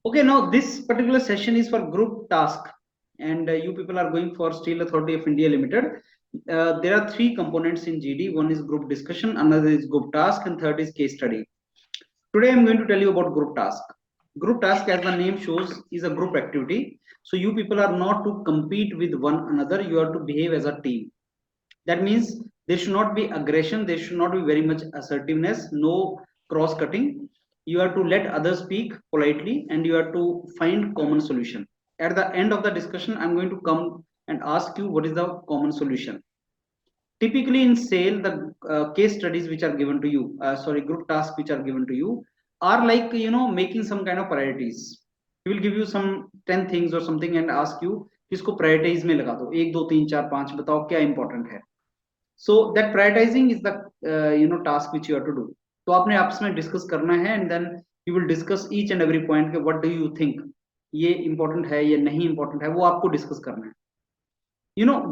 Okay, now this particular session is for group task, and you people are going for Steel Authority of India Limited. There are three components in GD. One is group discussion, another is group task, and third is case study. Today, I'm going to tell you about group task. Group task, as the name shows, is a group activity. So you people are not to compete with one another. You are to behave as a team. That means there should not be aggression, there should not be very much assertiveness, no cross cutting. You have to let others speak politely and you have to find common solution. At the end of the discussion, I'm going to come and ask you what is the common solution. Typically in sale, the case studies which are given to you, sorry, group tasks which are given to you are like, making some kind of priorities. He will give you some 10 things or something and ask you, किसको prioritize में लगा दो, एक दो तीन चार पांच बताओ क्या important है. So that prioritizing is the task which you have to do. तो आपने आपस में डिस्कस करना है and then you will discuss each and every point के what do you think ये important है ये नहीं important है वो आपको डिस्कस करना है.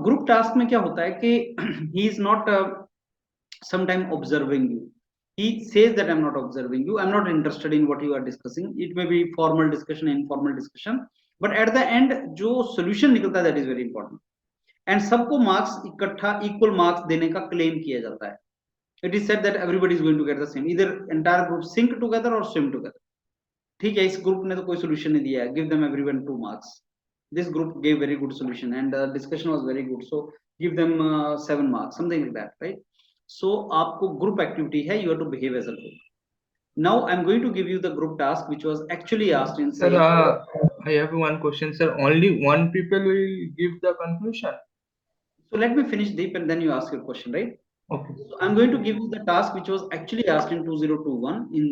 ग्रुप टास्क में क्या होता है कि he is not sometime observing you. He says that I'm not observing you, I'm not interested in what you are discussing. It may be formal discussion, informal discussion, but at the end जो solution निकलता है that is very important. And सबको marks इकट्ठा equal marks देने का claim किया जाता है. It is said that everybody is going to get the same, इधर एंटायर ग्रुप सिंक टुगेदर और स्विम टुगेदर. ठीक है, इस ग्रुप ने तो कोई सोल्यूशन नहीं दिया है, give them everyone 2 marks. This group gave very good solution and discussion was very good, so give them 7 marks, something like that, right. So आपको ग्रुप एक्टिविटी है, you have to behave as a group. Now I'm going to give you the group task which was actually asked in Sir, sale. I have one question, sir. Only one people will give the conclusion. So let me finish deep and then you ask your question, right? Okay. So I'm going to give you the task which was actually asked in 2021 in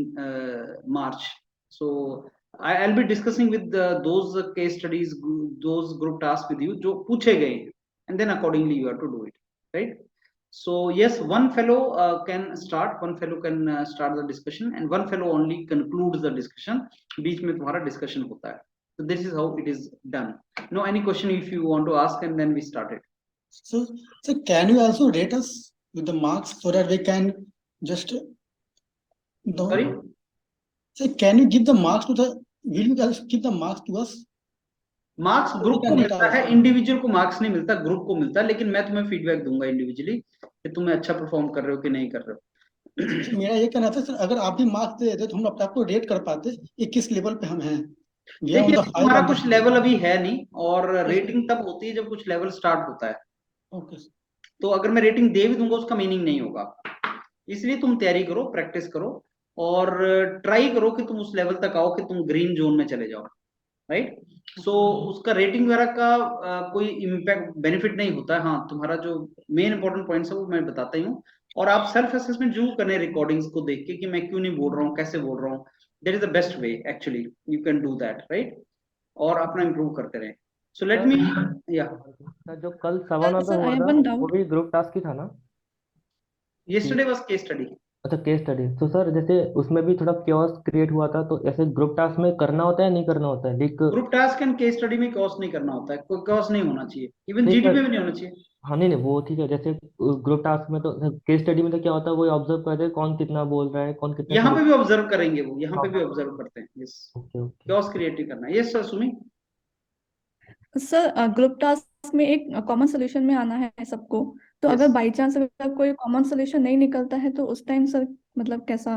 March. So I'll be discussing with those case studies, those group tasks with you, जो पूछे गए हैं, and then accordingly you have to do it, right? So yes, one fellow can start, one fellow can start the discussion, and one fellow only concludes the discussion. बीच में तुम्हारा discussion होता है. So this is how it is done. Now, any question if you want to ask, and then we start it. So can you also rate us with the marks so that we can just Sorry? So can you give the marks to the, will you guys give the marks to us? Marks group को मिलता है, individual को marks नहीं मिलता, group को मिलता है. लेकिन मैं तुम्हें फीडबैक दूंगा इंडिविजुअली कि तुम अच्छा परफॉर्म कर रहे हो कि नहीं कर रहे हो. मेरा ये कहना था सर, अगर आप भी मार्क्स दे देते तो हम अपने आपको रेट कर पाते कि किस लेवल पे हम हैं. देखिए, हमारा कुछ लेवल अभी है नहीं, और रेटिंग तब होती है जब कुछ लेवल स्टार्ट होता है. ओके. तो अगर मैं रेटिंग दे भी दूंगा उसका मीनिंग नहीं होगा. इसलिए तुम तैयारी करो, प्रैक्टिस करो, और ट्राई करो कि तुम उस लेवल तक आओ कि तुम ग्रीन जोन में चले जाओ, राइट. सो उसका रेटिंग वगैरह का कोई इम्पैक्ट बेनिफिट नहीं होता है. हाँ, तुम्हारा जो मेन इंपॉर्टेंट पॉइंट्स है वो मैं बताता ही हूँ. और आप सेल्फ असेसमेंट जरूर करें रिकॉर्डिंग्स को देख के कि मैं क्यों नहीं बोल रहा हूँ, कैसे बोल रहा हूँ. That is the best way actually, you can do that, right. और अपना इंप्रूव करते रहे. सो लेट मी, या जो कल सवाल हुआ था वो भी ग्रुप टास्क ही था ना? Yesterday was case study. अच्छा, केस स्टडी. तो सर जैसे उसमें भी थोड़ा क्योस क्रिएट हुआ था, तो ऐसे ग्रुप टास्क में करना होता है नहीं करना होता है? Like group task and case study में कॉस नहीं करना होता है, कोई कॉस नहीं होना चाहिए, इवन नहीं जीडी सर. में भी नहीं होना चाहिए. हाँ, नहीं नहीं, वो ठीक है. जैसे ग्रुप टास्क में तो, केस स्टडी में तो क्या होता है, वो ऑब्जर्व करते हैं कौन कितना बोल रहा है, कौन कितना यहाँ सही. पे भी ऑब्जर्व करेंगे, वो यहाँ पे भी हाँ. ऑब्जर्व करते हैं. Yes, okay okay. कॉस क्रिएट ही करना है. Yes sir, Sumi. Sir group task में एक कॉमन सोल्यूशन में आना है सबको. तो Yes. अगर बाई चांस अगर कोई कॉमन सोल्यूशन नहीं निकलता है तो उस टाइम सर मतलब कैसा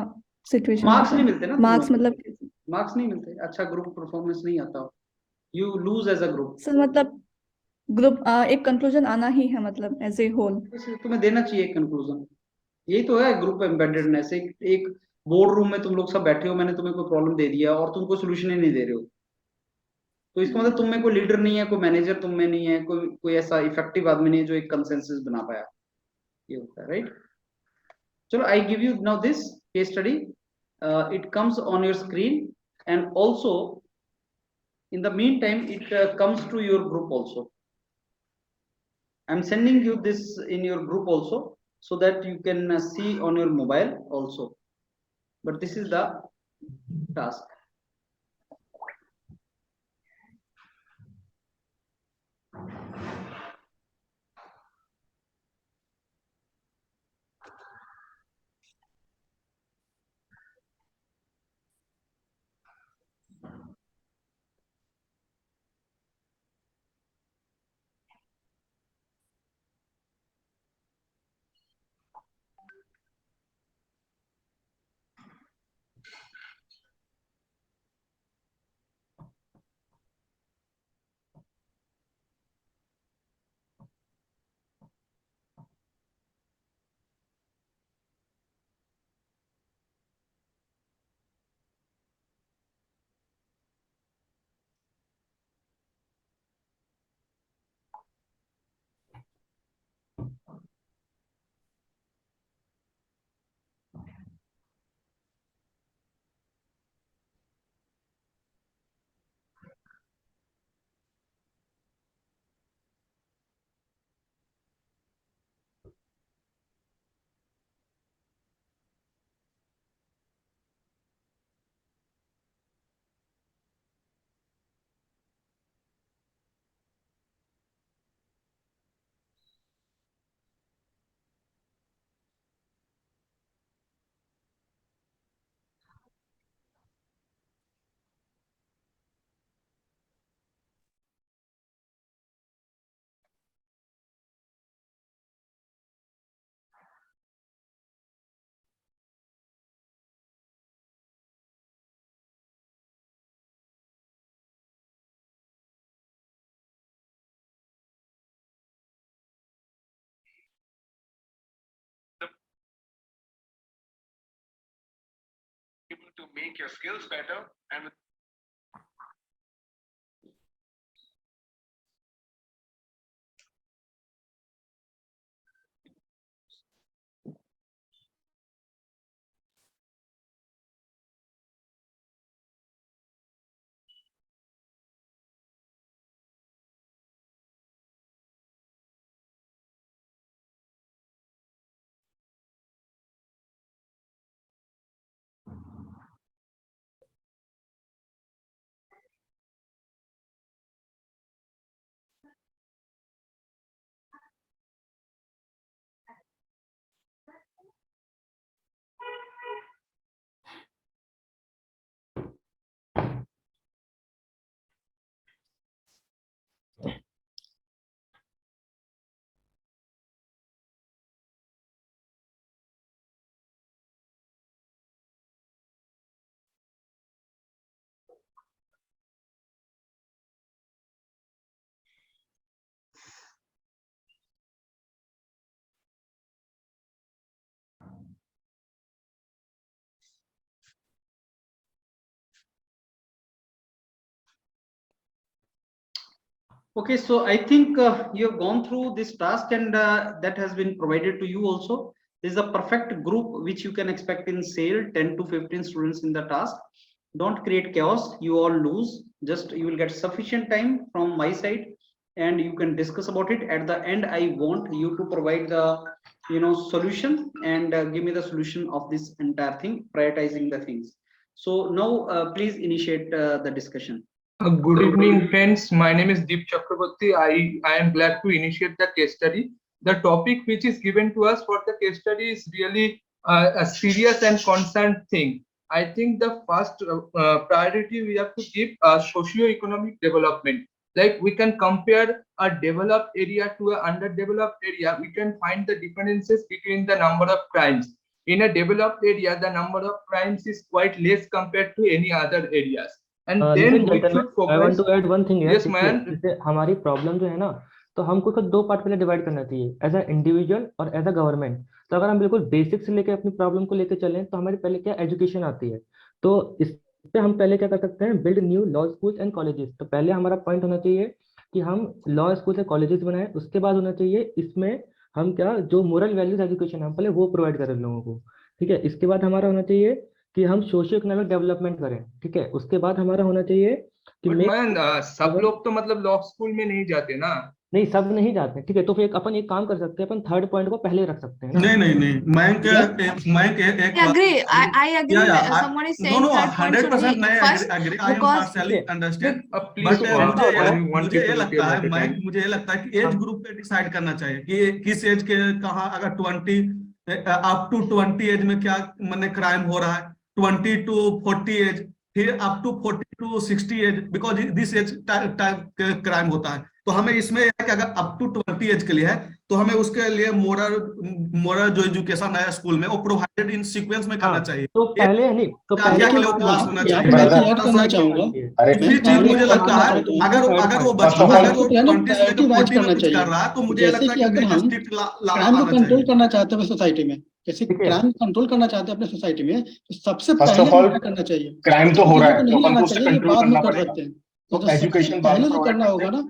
सिचुएशन मार्क्स होता नहीं है? मिलते ना. मार्क्स मतलब मार्क्स नहीं मिलते, अच्छा ग्रुप परफॉर्मेंस नहीं आता, you lose as a group. Sir मतलब ग्रुप एक कंक्लूजन आना ही है मतलब एज ए होल. तुम्हें देना चाहिए कंक्लूजन. यही तो है ग्रुप एम्बेडेडनेस. एक बोर्ड रूम में तुम लोग सब बैठे हो, मैंने तुम्हें कोई प्रॉब्लम दे दिया और तुम कोई सोल्यूशन ही नहीं दे रहे हो, तो इसका मतलब तुम में कोई लीडर नहीं है, कोई मैनेजर तुम में नहीं है, कोई कोई ऐसा इफेक्टिव आदमी नहीं है जो एक कंसेंसस बना पाया. ये होता है, राइट. चलो, I give you now this case study. It comes on your screen, and also in the meantime it comes to your group also. I'm sending you this in your group also, so that you can see on your mobile also. But this is the task. able to make your skills better and Okay, so I think you have gone through this task, and that has been provided to you also. This is a perfect group which you can expect in SAIL, 10 to 15 students in the task. Don't create chaos, you all lose. Just you will get sufficient time from my side and you can discuss about it. At the end, I want you to provide the solution and give me the solution of this entire thing, prioritizing the things. So now please initiate the discussion. Good evening, friends. My name is Deep Chakraborty. I am glad to initiate the case study. The topic which is given to us for the case study is really a serious and concerned thing. I think the first priority we have to give socio-economic development. Like we can compare a developed area to an underdeveloped area. We can find the differences between the number of crimes. In a developed area, the number of crimes is quite less compared to any other areas. And then we should focus. I want to add one thing here. Yes, man. जैसे हमारी problem जो है ना, तो हमको इसको दो part में डिवाइड करना चाहिए, एज अ इंडिविजुअल और एज अ गवर्नमेंट। तो अगर हम बिल्कुल बेसिक से लेके अपनी प्रॉब्लम को लेके चलें तो हमारे पहले क्या एजुकेशन आती है। तो इस पे हम पहले क्या कर सकते हैं, build new law schools and colleges. तो पहले हमारा पॉइंट होना चाहिए कि हम लॉ स्कूल्स एंड कॉलेजेस बनाए। उसके बाद होना चाहिए इसमें हम क्या जो मोरल वैल्यूज एजुकेशन हम पहले वो प्रोवाइड करें लोगों को, ठीक है। इसके बाद हमारा होना चाहिए कि हम सोशियो इकोनॉमिक डेवलपमेंट करें, ठीक है। उसके बाद हमारा होना चाहिए कि सब लोग तो मतलब लॉ स्कूल में नहीं जाते ना। नहीं, सब नहीं जाते, ठीक है। तो फिर अपन एक काम कर सकते हैं, अपन थर्ड पॉइंट को पहले रख सकते हैं ना? नहीं मैं एक I agree. Someone is saying third point should be 100% I am partially understand, but मुझे ये लगता है कि एज ग्रुप पे डिसाइड करना चाहिए कि किस एज के कहाँ, अगर 20 अप टू 20 एज में क्या मैंने क्राइम हो रहा है, 20 टू 40 एज, फिर up to 40 to 60 age, because this age type crime होता है। तो हमें इसमें है कि अगर अप टू 20 एज के लिए है तो हमें उसके लिए मोरल जो एजुकेशन है स्कूल में वो प्रोवाइडेड इन सीक्वेंस में करना चाहिए। तो पहले नहीं, तो पहले के लिए वो क्लास होना चाहिए। करना चाहूंगा, दूसरी चीज मुझे लगता है अगर वो बच्चा अगर वो 20 से लेकर 40 में कुछ कर रहा है तो मुझे लगता है कि अगर हम क्राइम को कंट्रोल करना चाहते हैं सोसाइटी में, जैसे क्राइम कंट्रोल करना चाहते हैं अपने सोसाइटी में, तो सबसे पहले करना चाहिए। क्राइम तो हो रहा है, नहीं लाना चाहिए, बाद में कर सकते हैं। तो एजुकेशन पहले तो करना होगा ना।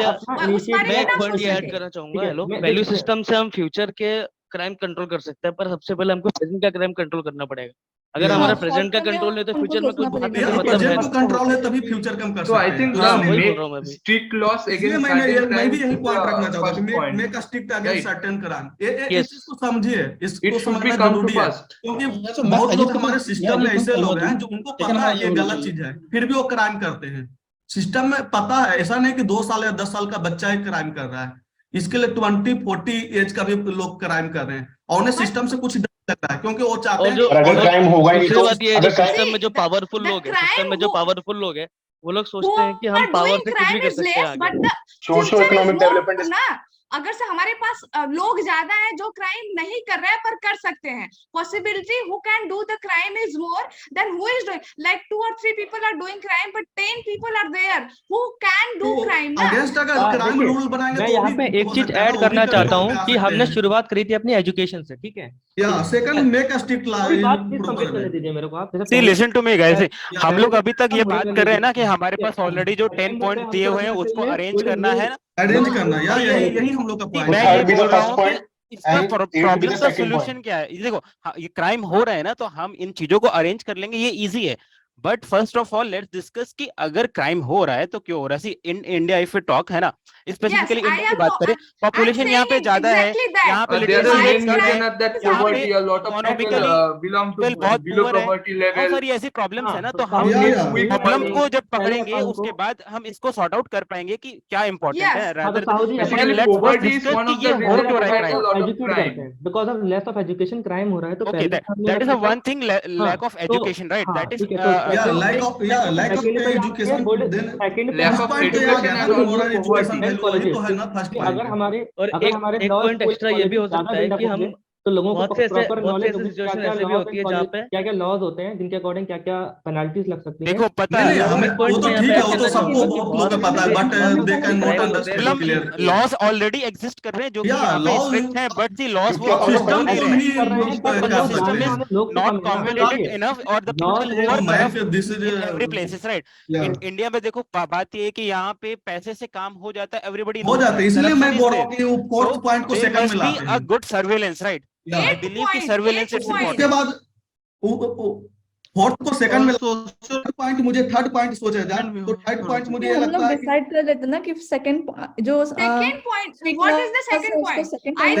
उस बारे मैं में एक ना पॉइंट सोच ये ऐड सके। करना ठीक चाहूंगा। है, हेलो, मैं वैल्यू देखिए सिस्टम से हम फ्यूचर के क्राइम कंट्रोल कर सकते हैं, पर सबसे पहले हमको प्रेजेंट का क्राइम कंट्रोल करना पड़ेगा। अगर Yeah. हमारा हाँ, प्रेजेंट का short term में कंट्रोल है तो उनको फ्यूचर में कोई सोचना बहुत पड़ेगा। मतलब है प्रेजेंट को नहीं। कंट्रोल है तभी फ्यूचर कम कर So I सकते think हैं। हाँ, the वही बोल make रहा हूँ मैं भी। strict laws इसलिए against मैं certain भी crimes यही is पॉइंट the रखना चाहता first हूँ point. Make strict against Right. Certain crime. इस Yes. चीज को समझिए, इसको It should be समझना come to जरूरी है, first. क्योंकि अच्छा, मैं बहुत अजीत लोग को हमारे मैं सिस्टम में अजीत को ऐसे लोग सहमत हैं हूँ, जो उनको लेकिन पता मैं है ये ये बोलना गलत चाहिए। चीज है, फिर भी वो क्राइम करते हैं। सिस्टम में पता है, ऐसा नहीं कि 2 साल या 10 साल का बच्चा ही क्राइम कर रहा है, इसके लिए 20-40 एज का भी लोग क्राइम कर रहे हैं, और उन्हें सिस्टम से कुछ डर लग रहा है, क्योंकि वो चाहते और हैं जो और अगर और क्राइम होगा ही नहीं दूसरी तो बात ये है, जो अगर crime- सिस्टम में जो See, पावरफुल the लोग हैं, सिस्टम में जो crime पावरफुल लोग हैं, वो लोग who सोचते हैं कि हम are पावर doing से कुछ भी crime कर is सकते हैं less, आगे। but the socio future is economic more development ना। अगर से हमारे पास लोग ज्यादा हैं जो क्राइम नहीं कर रहे हैं पर कर सकते हैं, possibility who can do the crime is more than who is doing, like 2 or 3 people are doing crime but 10 people are there who can do crime ना। अगेंस्ट अगर क्राइम देखिए, रूल बनाएंगे मैं तो यहाँ भी पे एक हो चीज सकता है ऐड ना, वो भी करना चाहता कंट्रोल हूँ में आ कि सकते हमने हैं। शुरुआत करी थी अपनी एजुकेशन से, ठीक है? या सेकंड मेक स्ट्रिक्ट लॉ कोई बात प्लीज कंप्लीट करने दीजिए मेरे को आप। जैसे पहले लिसन टू मी गाइस, हम लोग अभी तक ये मोरल बात कर रहे हैं ना कि वैल्यूज, हमारे पास ऑलरेडी जो 10 पॉइंट दिए हुए हैं उसको अरेंज करना है ना। अरेंज करना, या तो यही हम लोग का कि पॉइंट मैं third ये be the बोल रहा first हूँ कि point इसका and eighth be problem the का second सोल्यूशन point. क्या है। ये देखो, ये क्राइम हो रहा है ना, तो हम इन चीजों को अरेंज कर लेंगे, ये इजी है। But first of all let's discuss कि अगर क्राइम हो रहा है तो क्यों हो रहा है। See in India if you talk है ना, स्पेसिफिकली Yes, I इंडिया की am बात करें, पॉपुलेशन यहाँ पे saying ज्यादा है, exactly that. यहाँ पे There are Why main literacy crime reason that is यहाँ पे poverty, a lot of people economically belong to बहुत below पुअर है, poverty बहुत level. सारी ऐसी प्रॉब्लम्स है ना। तो हाँ, हम या, इस या। प्रॉब्लम को जब पहले पकड़ेंगे अपन उसके को- बाद हम इसको सॉर्ट आउट कर पाएंगे कि क्या इंपॉर्टेंट Yes. है, हाँ, तो rather Sahu ji, upon Basically, let's poverty is discuss one कि of ये the हो reasons क्यों रहा है behind a crime. lot of educate crime. करते हैं, because of less of education crime हो रहा है। तो Okay, पहले that is a one thing, lack of तो- education, right? हाँ, That is ठीक है, तो या second- lack of second पे जाके education, बोले- then second पे Lack जाके of point पे आ education गया and ना, also moral education poverty. value वही तो है ना फर्स्ट कि पॉइंट। अगर हमारे और अगर हमारे एक laws, पॉइंट schools, एक्स्ट्रा ये भी हो colleges सकता ज्यादा है build कि up हम होंगे, तो लोगों को प्रॉपर बहुत से नॉलेज ऐसे होगी सिचुएशन क्या ऐसे भी होती है जहाँ पे क्या लॉज होते हैं, जिनके अकॉर्डिंग क्या क्या पेनल्टीज लग सकती हैं। देखो पता नहीं है हमें एक point वो तो मैं यहाँ ठीक पे है, ऐड वो तो करना सबको चाहूंगा कि बहुत बहुत लोगों को पता है, but they can not crime होते अंडरस्टैंड हैं क्लियरली। लॉज ऑलरेडी एग्जिस्ट कर रहे हैं जो कि या, यहाँ पे laws- स्ट्रिक्ट हैं, बट सी लॉज वो क्योंकि follow हो सिस्टम नहीं को रहे नहीं हैं। यूज Because कर the सकते system हैं। is not competent enough or the people who are मैं enough this is in every places, right? India में देखो बात ये है कि यहाँ पे पैसे से काम हो जाता है, एवरीबडी हो जाते हैं, इसलिए मैं बोल रहा हूँ कि वो फोर्थ पॉइंट को सेकंड में लाते अ हैं। Good surveillance, right? I Eighth believe कि point, surveillance eighth it's point. उसके इम्पोर्टेंट। बाद फोर्थ को सेकंड में, थर्ड पॉइंट मुझे थर्ड पॉइंट सोचा जाए तो थर्ड पॉइंट मुझे ये हम लगता लोग है कि डिसाइड कर लेते ना कि सेकंड जो Second point. What is the second point? I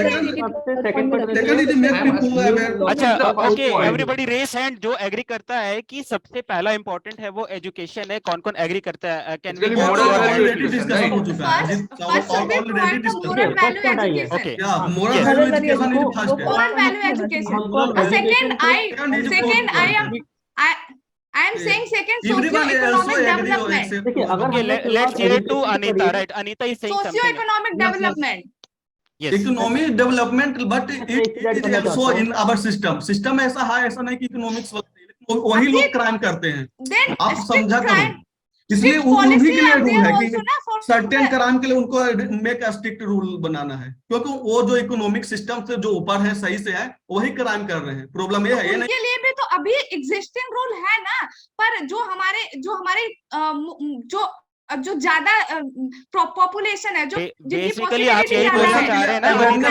second is make people aware. अच्छा, okay, point. Everybody raise hand जो एग्री करता है कि सबसे पहला इंपॉर्टेंट है वो एजुकेशन है। कौन कौन एग्री करता है? Can we Basically, have moral your value hand? Already education, discussion हो right? चुका है, First should be already provide the discuss. moral first value point आइए। education. ओके, या moral Yes. Value education is first है। Moral value education. हमको Second, Second is second, important. I am saying second, Everyone also socio-economic agree or development. accept देखिए, अगर okay, हमने let's शुरुआत hear it to education से Anita, करी है, right? Anita is saying something. Socio-economic development. Yes. Economic development, but एक it चीज add is करना आल्सो चाहता हूँ। इन आवर सिस्टम ऐसा है, ऐसा नहीं कि इकोनॉमिक्स वही लोग क्राइम करते हैं, Then आप strict समझा crime, करो। इसलिए strict उन्हीं policy के लिए are रूल there है also कि ना for सर्टेन क्राइम के लिए उनको मेक स्ट्रिक्ट रूल बनाना है, क्योंकि वो जो इकोनॉमिक सिस्टम से जो ऊपर है, सही से है, वही क्राइम कर रहे हैं। प्रॉब्लम ये है, ये नहीं उनके लिए भी तो अभी एग्जिस्टिंग रूल है ना, पर जो हमारे जो ज्यादा पॉपुलेशन है, जो बेसिकली आप यही बोलना चाह रहे हैं ना, बोलना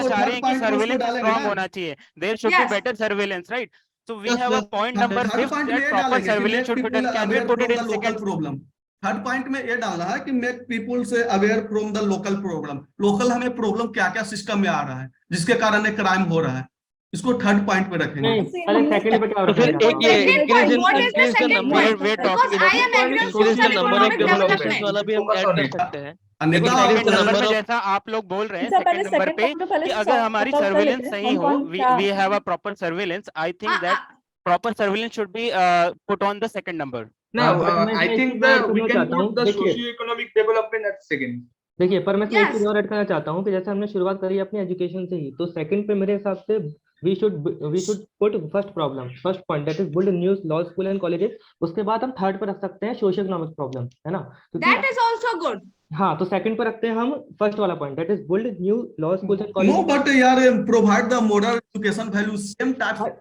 चाह रहे हैं कि सर्वेलेंस स्ट्रांग होना चाहिए। There should be better surveillance, right? So we have a point number 5 that proper surveillance should be done. Can we put it in second? Problem third point में ये डालना है कि मेक पीपुल से aware from the local problem. Local हमें problem क्या क्या system में आ रहा है जिसके कारण ये क्राइम हो रहा है, इसको थर्ड पॉइंट पे रखेंगे। नहीं, पहले सेकंड पे क्या तो फिर रखेंगे? एक ये Second point, what is the increase the second number point? we're Because talking I am agree on increase the number of socio-economic developments development. वाला भी हम ऐड कर सकते हैं। अन्यथा second increase the number number में of- जैसा आप लोग बोल रहे हैं, अच्छा, पहले सेकंड नंबर second पे point पे पहले कि अगर हमारी sort out कर सर्वेलेंस लेते हैं, सही हो, कौन-कौन क्या- we have a proper surveillance. I think that proper surveillance should be put on the second number. Now, but मैं I इसमें think एक चीज और that we करना can चाहता हूँ। put the देखिए, socio-economic development at second. देखिए, पर मैं इसमें एक Yes. चीज और ऐड करना चाहता हूँ कि जैसे हमने शुरुआत करी अपनी एजुकेशन से ही, तो सेकंड पे मेरे हिसाब से we should put first point, that is build new law school and colleges. उसके बाद हम थर्ड पे रख सकते हैं सोशल इकोनॉमिक प्रॉब्लम, है ना? That is also good. हाँ, तो सेकंड पे रखते हैं हम फर्स्ट वाला point, that is build new law schools and no colleges. But यार provide the moral education value same type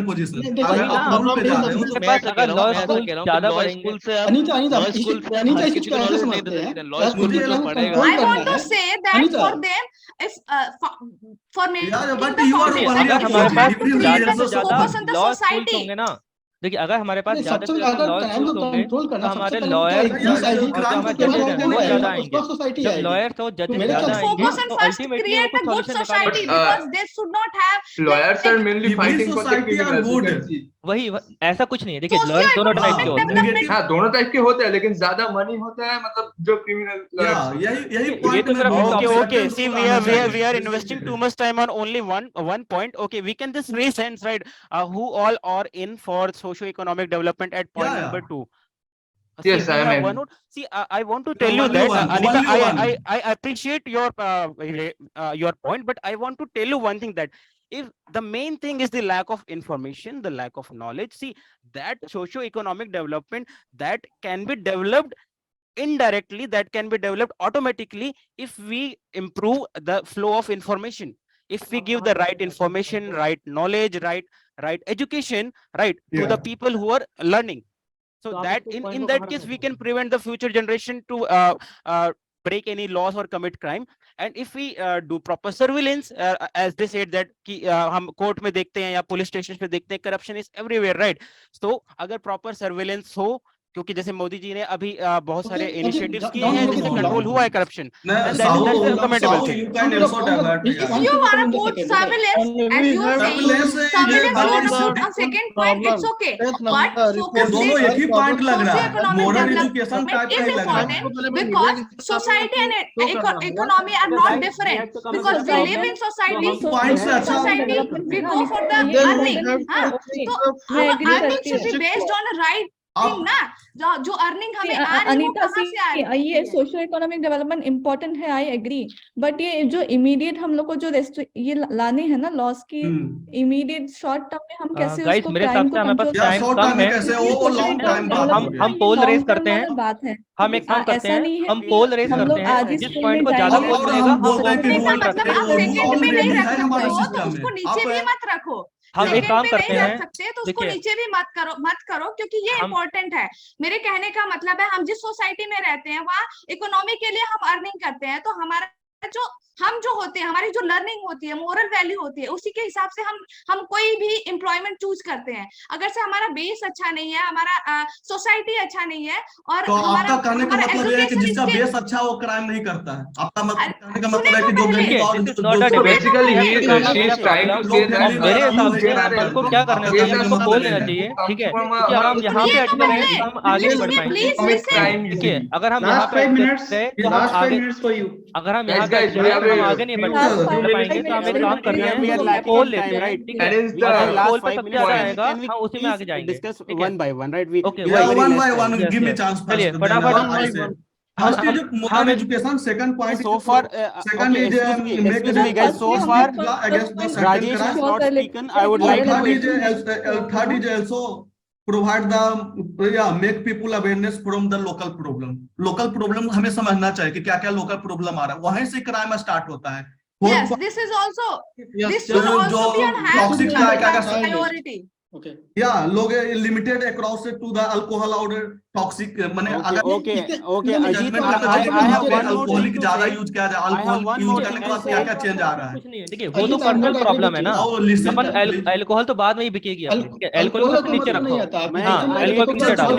second position. नहीं, देखो, अगर वही ना, आप रूल पे जा रहे हो तो मैं ऐसा कह रहा हूँ, मैं ऐसा कह रहा हूँ कि law school से आप अनीता law school से अनीता इस किसी चीज को को ऐसे knowledge नहीं समझते दे हैं सकते। कि law आप school मुझे में जो यहाँ पढ़ेगा I कंट्रोल want करना to है। say that Anita, for them, if for making Yeah, but the you are foundation, only अगर a you हमारे PG. have pass to Degree create will ज्यादा the से also ज्यादा focus on the law schools society. होंगे ना, देखिए अगर हमारे पास नहीं, ज्यादा से सबसे ज्यादा अगर लॉ क्राइम स्कूल्स को होंगे कंट्रोल तो करना सबसे हमारे पहले वो क्या लॉयर्स इग्निस आएगी, और जो क्राइम हमारे को जजेस प्रमोट हैं करने वो ज्यादा आएगी, उसके आएंगे। बाद सोसाइटी जब आएगी। लॉयर्स और तो जजेस मेरे ज्यादा ख्याल आएंगे Focus on तो first अल्टीमेटली वो create कुछ a good सॉल्यूशन निकालेंगे। society, because they should not have lawyers are mainly Every fighting for the society are criminals, you good. can see. ऐसा कुछ नहीं है, देखिए लॉयर्स दोनों टाइप के socio-economic होते हैं। development. हाँ दोनों टाइप के होते हैं, लेकिन ज्यादा मनी होता है मतलब जो क्रिमिनल लॉयर्स Yeah, होते हैं। यही ये पॉइंट तो मैं मेरा बोल रहा हूँ, topic Okay, है। okay. certain See, rule we आना are चाहिए। investing too much time on only one point. Okay, we can just raise hands, right? Who all are in for socio-economic development at point Yeah, number yeah. 2? Yes, See, I we am have in. one note. See, I want to Yeah, tell you only that, one, Anita, only one. I appreciate your point, but I want to tell you one thing, that if the main thing is the lack of information, the lack of knowledge, see, that socio-economic development that can be developed indirectly that can be developed automatically if we improve the flow of information. If we give the right information, right knowledge, right education, right, to the people who are learning. So that in that case we can prevent the future generation to break any laws or commit crime. And if we do proper surveillance, as they said that कि हम court में देखते हैं या police station पे देखते हैं, corruption is everywhere, right? So अगर proper surveillance हो, क्योंकि जैसे मोदी जी ने अभी बहुत सारे इनिशिएटिव्स किए हैं जिससे कंट्रोल हुआ है corruption. If you want to put surveillance, as you are saying, surveillance is a second point, it's okay. But focus दोनों एक ही पॉइंट लग रहा है. socioeconomic moral development education type is नहीं लग रहा है. important because society and economy are not different. Because we live in society, we go for the earning. So our earning should be based on a right thing, ना? जो earning हमें आ रही है वो कहाँ से आ रही है? ये सोशल इकोनॉमिक डेवलपमेंट इम्पोर्टेंट है, आई एग्री. बट ये जो इमीडिएट हम लोग को जो ये लाने हैं ना लॉस की, इमीडिएट शॉर्ट टर्म में हम कैसे गाइस उसको मेरे हिसाब से हमारे पास टाइम कम है. हम पोल रेस करते हैं. बात है, हम एक काम करते हैं, हम पोल रेस हम लोग करते आज हैं. इस जिस point पॉइंट को में ज्यादा जाएंगे पोल मिलेगा हम बोलते हैं कि उसको point रखते मतलब हैं. आप सेकंड में नहीं रख सकते हो तो system उसको में. नीचे आप- भी मत रखो. हम एक सेकंड काम में करते नहीं हैं, रख सकते तो उसको देखिए नीचे भी मत करो क्योंकि ये हम- इम्पोर्टेंट है. मेरे कहने का मतलब है हम जिस सोसाइटी में रहते हैं वहाँ इकोनॉमी के लिए हम अर्निंग करते हैं, तो हमारा जो होते हैं, हमारी जो लर्निंग होती है, मोरल वैल्यू होती है, उसी के हिसाब से हम कोई भी एम्प्लॉयमेंट चूज करते हैं. अगर से हमारा बेस अच्छा नहीं है, हमारा सोसाइटी अच्छा नहीं है और तो आपका कहने का हमारा मतलब ये है कि education जिसका is बेस अच्छा है वो क्राइम नहीं करता है. आपका कहने का मतलब सुने है कि तो जो पहले. गरीब और This is not a जो- debate. Basically, she is trying to say that मेरे हिसाब से अपन को क्या करना चाहिए, आपका उसको मतलब बोल ये देना है. चाहिए, ठीक है, क्योंकि अगर हम यहाँ पे सुनिए तो अटके रहे पहले. तो हम आगे नहीं बढ़ Please, पाएंगे. please listen. देखिए अगर हम यहाँ Last पे 5 अटके minutes. रहे तो हम Last 5 आगे, minutes for you. अगर हम यहाँ पे Guys, अटके we रहे have तो हम a- आगे नहीं बढ़ Last पाएंगे. 5 पाएंगे तो हम एक काम करते हैं, We are हम lacking पोल in लेते time, हैं, right? ठीक That है, is the अगर last पोल पे 5 सबसे minutes, ज्यादा आएगा can we हम उसी में आगे please जाएंगे. discuss ठीक है, one by one, right? We Okay, we one are very one by less one. time. Yes, Give me yes. chance first. चलिए, then फटाफट I say. हम First is moral education. Second point So is far, second okay, is excuse me guys, so far against the certain Rajesh has crime. not spoken. I would और like third to is also provide the make people awareness from the local problem. Local problem हमें समझना चाहिए कि क्या क्या local problem आ रहा है, वहीं से crime start होता है. Yes, this is also this जो- should also जो be on hand toxic क्या priority. Okay. या लोग limited across to the alcohol और टॉक्सिक माने अगर okay जजमेंट Ajit, करना I चाहिए have कि one more alcoholic thing to ज्यादा say. यूज किया जाए. I have alcohol one use more करने के thing बाद to क्या say. क्या चेंज आ रहा है. कुछ नहीं है. देखिए वो तो Ajit, I'm not personal problem है ना. Now listen, upon please. Alcohol तो बाद में ही बिकेगी अपनी, ठीक है, अल्कोहल अल्कोहल को का नीचे मतलब रखो. नहीं आता. मैं हाँ, अल्कोहल अल्कोहल पीछे डालो.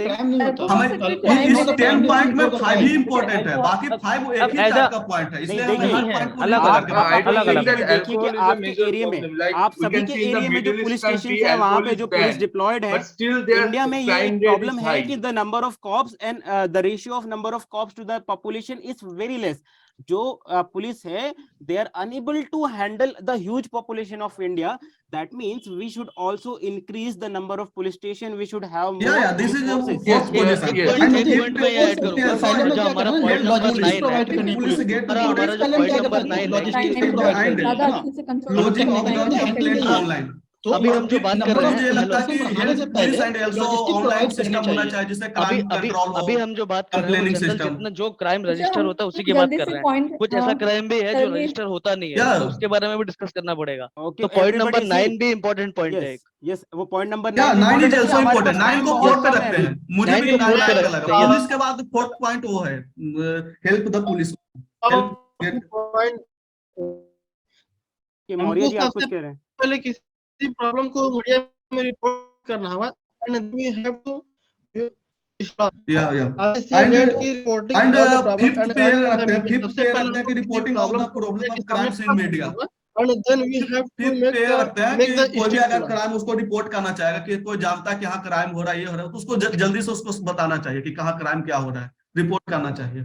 क्राइम नहीं होता. हमें इस 10 पॉइंट में 5 ही इंपॉर्टेंट है, बाकी 5 एक ही as a- टाइप का पॉइंट है, इसलिए नहीं, हमें हर नहीं पॉइंट को अलग लेकर अलग के बात I don't अलग think अलग. that देखिए कि alcohol is a आपके major एरिया में, problem. Like आप we सभी can के see in the एरिया में जो Middle police East station country, है वहाँ पे alcohol जो is पुलिस banned. डिप्लॉयड है, But still their इंडिया में ये crime एक rate प्रॉब्लम is है high. कि the number of cops and the ratio of number of cops to the population is very less. जो police है, they are unable to handle the huge population of India. That means we should also increase the number of police station. We should have more. Yeah, this is a forces. first position. yes. And एक if point में add करूंगा, पहले में जो क्या हमारा करना है, पॉइंट नंबर लॉजिस्टिक्स 9 प्रोवाइड है, करनी है पुलिस पुलिस गेट को. हमारा जो पहले पॉइंट क्या नंबर करना है, 9 है, लॉजिस्टिक्स प्रोवाइड करनी है ज्यादा ना. अच्छे से कंट्रोल क्लोजिंग ऑफ नहीं, द नहीं, कंप्लेंट नहीं, ऑनलाइन. तो अभी हम जो बात कर रहे मुझे हैं, लगता है कि बढ़ाने से पुलिस पहले and also logistic online provide system करनी होना चाहिए. चाहिए जिससे अभी क्राइम अभी कंट्रोल हो. अभी हम जो बात कर रहे हैं वो Complaining जनरल system. जितना जो क्राइम अच्छा, रजिस्टर होता है उसी की बात जल्दी कर से रहे हैं. पॉइंट कुछ ऐसा क्राइम भी है जो चलिए। रजिस्टर होता नहीं है, Yeah. तो उसके बारे में भी डिस्कस करना पड़ेगा. Okay, तो पॉइंट नंबर everybody see. 9 भी इम्पोर्टेंट पॉइंट है. Yes, yes, वो पॉइंट नंबर या 9 इज आल्सो हमारे इंपॉर्टेंट. पास 9 को बहुत फोर्थ पे कम रखते है हैं. मुझे 9 भी को 9 fourth पे अच्छा रखते लगा. हैं. पुलिस के बाद फोर्थ पॉइंट वो है help the police. Maurya ji आप कुछ कह रहे हैं. पहले किसी प्रॉब्लम को मीडिया में रिपोर्ट करना होगा and we have to Yeah. Reporting And fifth पे रखते हैं. fifth पे रखते हैं कि reporting of the problem of crimes in media. and then we have to fifth make पे रखते हैं make कि the कोई भी अगर state क्राइम उसको रिपोर्ट करना चाहेगा कि कोई जानता है कि हाँ क्राइम हो रहा है, ये हो रहा है, तो उसको जल्दी से उसको बताना चाहिए कि कहाँ क्राइम क्या हो रहा है, रिपोर्ट करना चाहिए.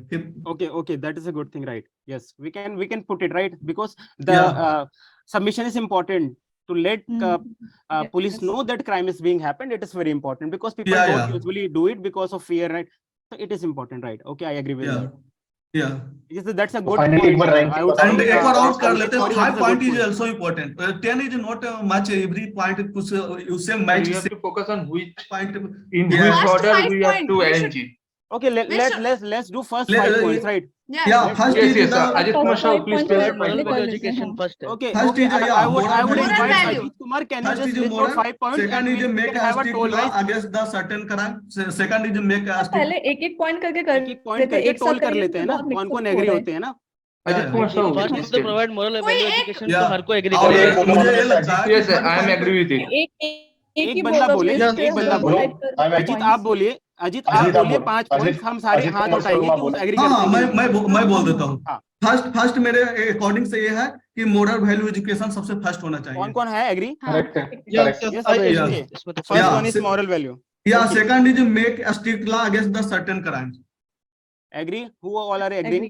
Okay, that is a good thing, right? Yes, we can put it right because the submission is important to let police know that crime is being happened. It is very important because people don't usually do it because of fear, right? So it is important, right? Okay, I agree with that. Yeah. Yes, that's a good Finally, point. एक बार rank I would And say, एक बार और कर लेते हैं. 5 that's a point good is point. also important. 10 is not much. Every point कुछ उससे We match have to focus on which point. in Yeah. which First order 5 we have point, to we arrange should- it. Okay, let's do first 5 points, right? Yeah, first Yes, is yes, the Ajit Kumar Shah, please tell the moral point. value education first. Okay, First okay. is a, I would moral invite value. Ajit Kumar. Can you first just is a list out moral, 5 points second and is we make can a have a strict toll law wise. against the certain crime. Second is make a strict पहले एक एक point करके कर एक point करके toll कर लेते हैं ना, कौन कौन एग्री होते हैं ना. Ajit Kumar Shah, First please is to tell. provide moral value education to Yeah. हर कोई एग्री और करेगा. मुझे ये लगता है Yes, I am agree with it. एक बंदा बोले, एक बंदा बोले. अजित आप बोलिए, अजित आप बोलिए 5 पॉइंट्स, हम सारे हाथ उठाएंगे कि उस एग्री करते हैं. मैं बोल देता हूँ. फर्स्ट मेरे अकॉर्डिंग से ये है कि मोरल वैल्यू एजुकेशन सबसे फर्स्ट होना चाहिए. कौन कौन है एग्री? करेक्ट है. First one is moral value. या second is make a strict law against the certain crimes. Agree? Who all are agree?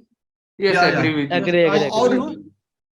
Yes, Yeah, agree with you. Agree. और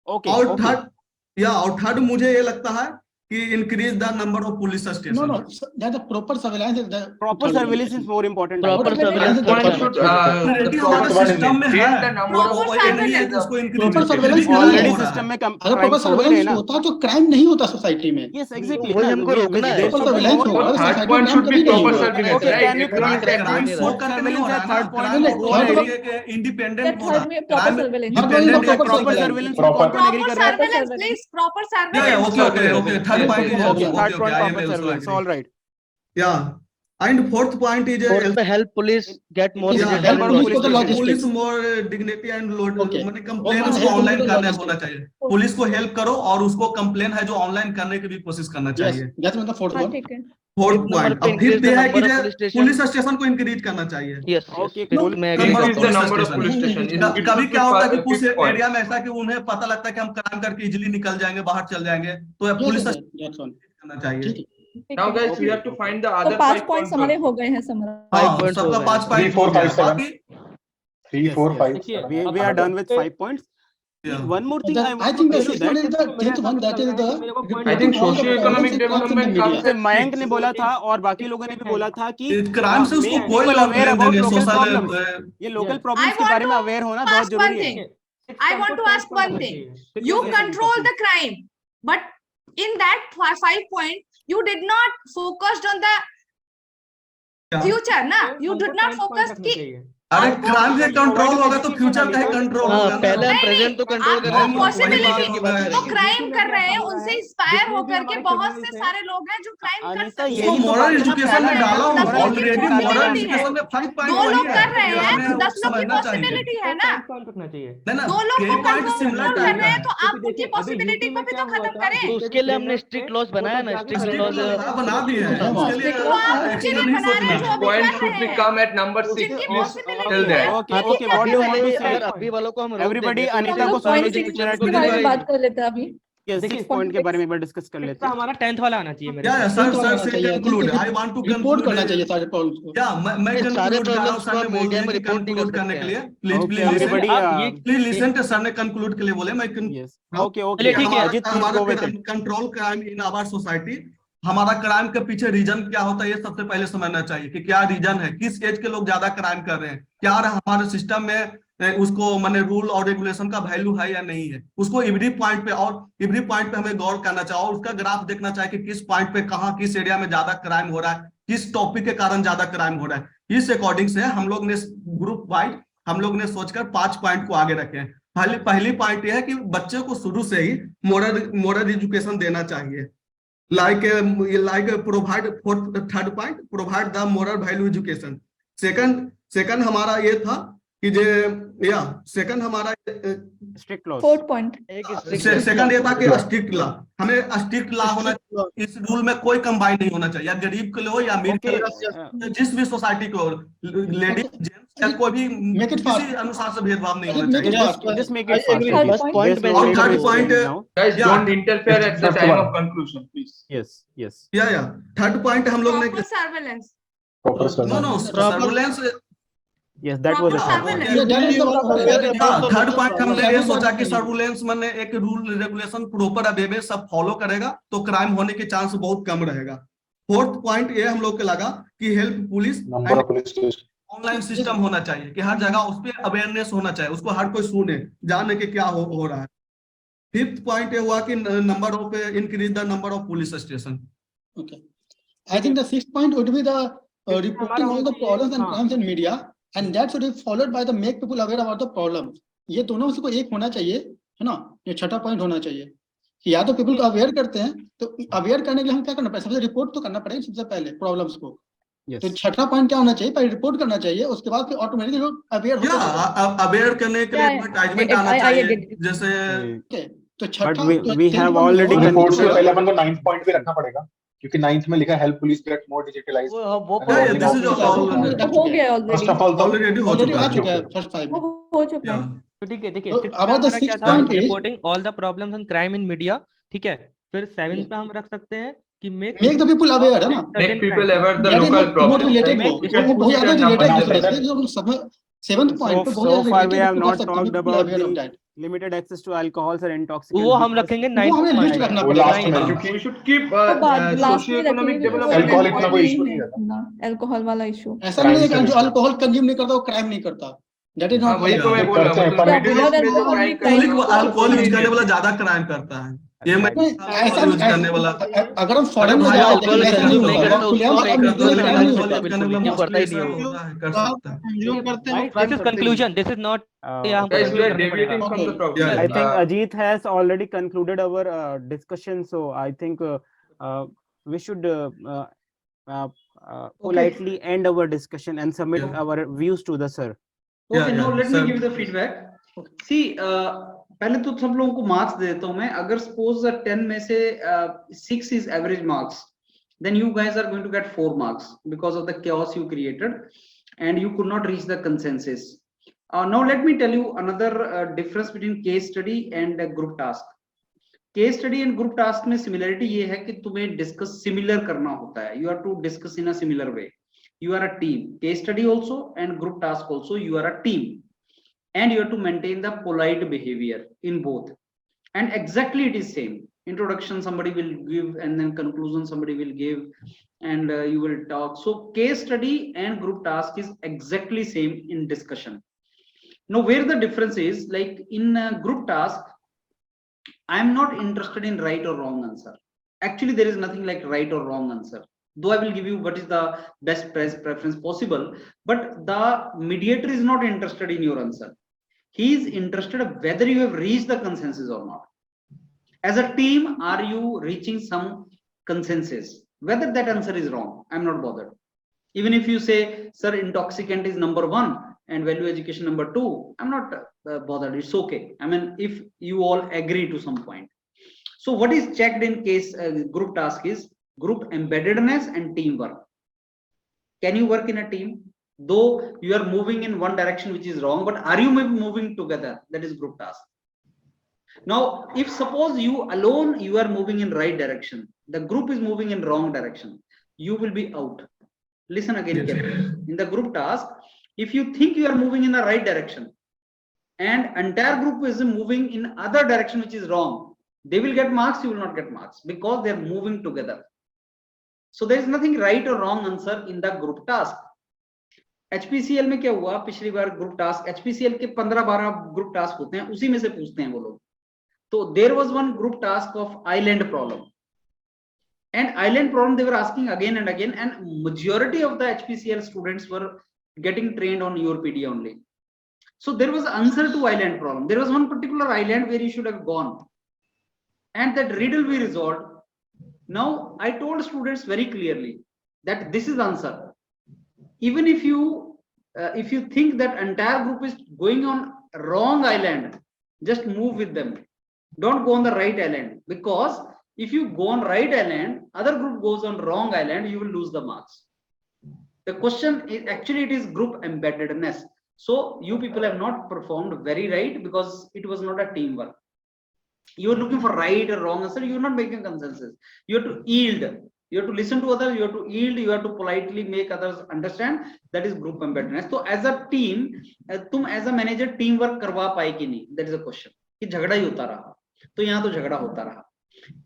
ओके. और थर्ड मुझे ये लगता है कि increase the number of police No, station. no, that the proper surveillance is the proper surveillance is more important. Proper surveillance One should, Already हमारे system में है. get the number of Proper ये नहीं है surveillance. उसको increase Proper करके. surveillance लेकिन नहीं ऑलरेडी हो रहा सिस्टम में अगर प्रॉपर सर्वेलेंस होता तो क्राइम नहीं होता सोसाइटी में. Yes exactly. वही हमको रोकना है. प्रॉपर सर्वेलेंस होगा Third सोसाइटी point में should be कभी नहीं proper होगा. surveillance, Okay, right? can you Everyone please can crime do so that. करके नहीं हो रहा है ना. थर्ड पॉइंट क्राइम में इंडिपेंडेंट हो थर्ड रहा में है. Proper surveillance Third one is the proper proper surveillance. Surveillance कौन कौन एग्री कर रहा है? surveillance, please. Proper surveillance. Okay third Yes, point yes, is Okay, yes. third point proper surveillance. All right. या and fourth point is Help police get more Yeah, digital help and police for the logistics. Police more dignity and load Okay. मैंने complain Okay. उसको online Help करने police होना चाहिए. Police को help करो और उसको कंप्लेन है जो ऑनलाइन करने की भी कोशिश करना Yes, चाहिए. that's the fourth हाँ one. ठीक है. Fourth Number point. पे अब फिफ्थ increase ये the है कि number of police station. Police station को इंक्रीज करना चाहिए. Yes. Okay, Yes. cool. मैं Number agree. of Increase the police number of station. police station. It कभी should क्या be होता है कि part- कुछ fifth point. एरिया में ऐसा कि उन्हें पता लगता है कि हम क्राइम करके इजीली निकल जाएंगे, बाहर चल जाएंगे, तो Yes, police yes, that's one. करना चाहिए. ठीक है. Now guys, we have to find the तो other 5 5 पॉइंट्स points. हमारे हो गए हैं समर. हाँ, 5 points हो सबका गए. 5 3, पॉइंट 4, 5, 7. बाकी 3, Yes, 4, yes. 5, देखिए, 7. we are done with 5 points. Yeah. One more thing I I want think to the tell you sixth one is the that tenth one, that is the I think socio-economic reporting all the development problems in comes the at media. Mayank ने बोला था और बाकी लोगों ने भी बोला था कि क्राइम से उसको कोई aware about lane local social problems. ये लोकल I प्रॉब्लम्स के want बारे में to अवेयर होना बहुत ask one जरूरी thing. है. I want to ask one thing. You control the crime, but in that 5 point, you did not focused on the future, na? You did not focus ki अरे crime से control होगा तो future का ही control हाँ, होगा. पहले हम present तो कंट्रोल आप कर रहे हैं. possibility की बात जो करेंगे. क्राइम कर रहे हैं उनसे इंस्पायर होकर के बहुत से सारे लोग हैं जो क्राइम कर अनिता, सकते यही इसको हैं. तो मॉरल बात है ना, एजुकेशन में पहला डाला हूँ. number ऑलरेडी possibility मॉरल है. एजुकेशन में 5 पॉइंट दो वही लोग है. कर रहे हैं हमें तो 10 लोग की समझना चाहिए. पॉसिबिलिटी है ना. रखना चाहिए. है ना, दो लोग को कई पॉइंट कंट्रोल सिमिलर कर टाइप रहे है. हैं तो आप उनकी पॉसिबिलिटी को भी तो खत्म करें. तो उसके लिए हमने स्ट्रिक्ट लॉज बनाया ना. स्ट्रिक्ट लॉज बना दिए हैं. उसके लिए तो आप उनके लिए बना रहे हैं जो अभी Point कर should रहे be हैं. come at number 6. जिनकी Please possibility tell है. that. Okay, okay, what do you want to say? अगर अभी वालों को हम रोक Everybody, देंगे, तो अनिता हम को लोग सुनने point दीजिए. 6 के बारे में बात कर लेते हैं अभी. सिक्स पॉइंट के बारे में एक बार डिस्कस कर लेते हैं. हमारा 10th वाला आना चाहिए मेरे या पास. सर से conclude. I want to report करना चाहिए सारे प्रॉब्लम्स को. या मैं ये सारे कंक्लूड कर रहा हूं. problems सर को ने हम बोल मीडिया दिया में कि रिपोर्ट नहीं कर कंक्लूड करने सकते के लिए. हैं. Please Okay, please everybody, please listen to. Sir ने कंक्लूड के लिए बोले. मैं Yes. Okay, okay. ठीक है. Ajit, please go with it. Control crime in our society. हमारा क्राइम के पीछे रीजन क्या होता है ये सबसे पहले समझना चाहिए कि क्या रीजन है, किस एज के लोग ज्यादा क्राइम कर रहे हैं, क्या हमारे सिस्टम में उसको माने रूल और रेगुलेशन का वैल्यू है या नहीं है. उसको एवरी पॉइंट पे हमें गौर करना चाहिए और उसका ग्राफ देखना चाहिए कि किस पॉइंट पे कहाँ किस एरिया में ज्यादा क्राइम हो रहा है, किस टॉपिक के कारण ज्यादा क्राइम हो रहा है. इस अकॉर्डिंग से हम लोग ने ग्रुप वाइज हम लोग ने सोचकर 5 पॉइंट को आगे रखे हैं. पहली पॉइंट यह है कि बच्चे को शुरू से ही मोरल एजुकेशन देना चाहिए. like provide for third point, provide the moral value education. second हमारा ये था कि जे या सेकंड हमारा strict law. 4th point. Second ये था कि स्ट्रिक्ट लॉ. हमें स्ट्रिक्ट लॉ होना चाहिए. इस रूल में कोई कंबाइन नहीं होना चाहिए, या गरीब के लिए हो या अमीर के लिए, जिस भी सोसाइटी को, लेडीज जेंट्स या कोई भी किसी अनुसार से भेदभाव नहीं होना चाहिए. Just make it fast. First point पे और third point Guys, don't interfere at the time of conclusion, please. Yes. या थर्ड पॉइंट हम लोग ने Proper surveillance. No surveillance. Yes, that was it. Third point हमने ये सोचा कि सर्विलेंस मैंने एक रूल रेगुलेशन प्रॉपर वे में सब फॉलो करेगा तो क्राइम होने के चांस बहुत कम रहेगा. फोर्थ पॉइंट ये हम लोग को लगा कि हेल्प पुलिस ऑनलाइन सिस्टम होना चाहिए कि हर जगह उस पर अवेयरनेस होना चाहिए, उसको हर कोई सुने जाने के क्या हो रहा है. फिफ्थ पॉइंट ये हुआ कि number of increase the number of police station. Okay. I think the sixth point would be the reporting all the problems and crimes in media. and that should be followed by the make people aware about the problem. ये दोनों उसको एक होना चाहिए, है ना? ये छठा पॉइंट होना चाहिए कि या तो पीपल को अवेयर करते हैं, तो अवेयर करने के लिए हम क्या करना पड़ेगा? सबसे रिपोर्ट तो करना पड़ेगा सबसे पहले प्रॉब्लम्स को। तो छठा पॉइंट क्या होना चाहिए? पहले रिपोर्ट करना चाहिए, उसके बाद फिर ऑटोमेटिकली लोग अवेयर हो जाएंगे। अवेयर करने के लिए एडवर्टाइजमेंट आना चाहिए, जैसे तो छठा वी हैव ऑलरेडी रिपोर्ट से पहले अपन को 9th पॉइंट भी रखना पड़ेगा, क्योंकि 9th में लिखा है help police get more digitalised. वो हो गया फर्स्ट ऑफ ऑल ऑलरेडी हो आ चुका चुका है है। फर्स्ट 5 में। हो चुका है। तो ठीक है, देखिए तो about the sixth point is reporting all the problems and crime in media, ठीक है। फिर 7th पे हम रख सकते हैं कि मेक द पीपल अवेयर, है ना? Make people aware the That is local not problem. related वो बहुत ज्यादा related है जो सब 7th point पे बहुत so far we have related not कर सकते हैं, talked people about aware of the that। limited access to alcohols or intoxicants। वो हम रखेंगे वो 9th हमें लिस्ट रखना वो पड़ेगा। last में, क्योंकि we should keep लास्ट में socio-economic development. Alcohol इतना कोई issue नहीं रहता। अल्कोहल वाला इशू। ऐसा नहीं है कि जो अल्कोहल कंज्यूम नहीं करता वो क्राइम नहीं करता। दैट इज नॉट वही तो मैं बोल रहा हूँ, करते हैं, middle east में जो crime करते हैं, अल्कोहल यूज करने वाला ज्यादा क्राइम करता है। ये मैं ऐसा यूज करने वाला अगर हम फॉरेन में जाए लेकिन ऐसा नहीं होगा, खुलेआम कर सकता है। कंज्यूम करते हैं। This is conclusion. This is not. Guys, we are deviating from the problem. I think Ajit has already concluded our discussion, so I think we should politely end our discussion and submit our views to the sir. Okay, now let me give you the feedback. See, पहले तो सब लोगों को marks दे देता हूं मैं। अगर suppose 10 में से 6 is average marks, then you guys are going to get 4 marks because of the chaos you created and you could not reach the consensus. Now let me tell you another difference between case study and group task. Case study and group task में similarity ये है कि तुम्हें discuss similar करना होता है। You have to discuss in a similar way. You are a team. Case study also and group task also, you are a team. And you have to maintain the polite behavior in both, and exactly it is same. Introduction somebody will give and then conclusion somebody will give, and you will talk. So case study and group task is exactly same in discussion. Now where the difference is, like in group task, I am not interested in right or wrong answer. Actually there is nothing like right or wrong answer, though I will give you what is the best preference possible, but the mediator is not interested in your answer. He is interested whether you have reached the consensus or not. As a team, are you reaching some consensus? Whether that answer is wrong, I'm not bothered. Even if you say, sir, intoxicant is number 1 and value education number 2, I'm not bothered. It's okay. I mean, if you all agree to some point. So what is checked in case group task is group embeddedness and teamwork. Can you work in a team? Though you are moving in one direction which is wrong, but are you moving together? That is group task. Now if suppose you alone you are moving in right direction, the group is moving in wrong direction, you will be out. Listen again carefully. In the group task, if you think you are moving in the right direction and entire group is moving in other direction which is wrong, they will get marks, you will not get marks because they are moving together. So there is nothing right or wrong answer in the group task. HPCL में क्या हुआ पिछली बार group task, HPCL के 15-12 group task होते हैं, उसी में से पूछते हैं वो लोग। तो there was one group task of island problem, and island problem they were asking again and again, and majority of the HPCL students were getting trained on URPD only. So there was answer to island problem. There was one particular island where you should have gone, and that riddle we resolved. Now I told students very clearly that this is answer. Even if you think that entire group is going on wrong island, just move with them. Don't go on the right island, because if you go on right island, other group goes on wrong island, you will lose the marks. The question is actually it is group embeddedness. So you people have not performed very right because it was not a teamwork. You are looking for right or wrong answer. You are not making consensus. You have to yield. You have to listen to others. You have to yield. You have to politely make others understand. That is group embeddedness. So as a team, तुम as a manager teamwork करवा पाए कि नहीं? That is a question. कि झगड़ा ही होता रहा. तो यहाँ तो झगड़ा होता रहा.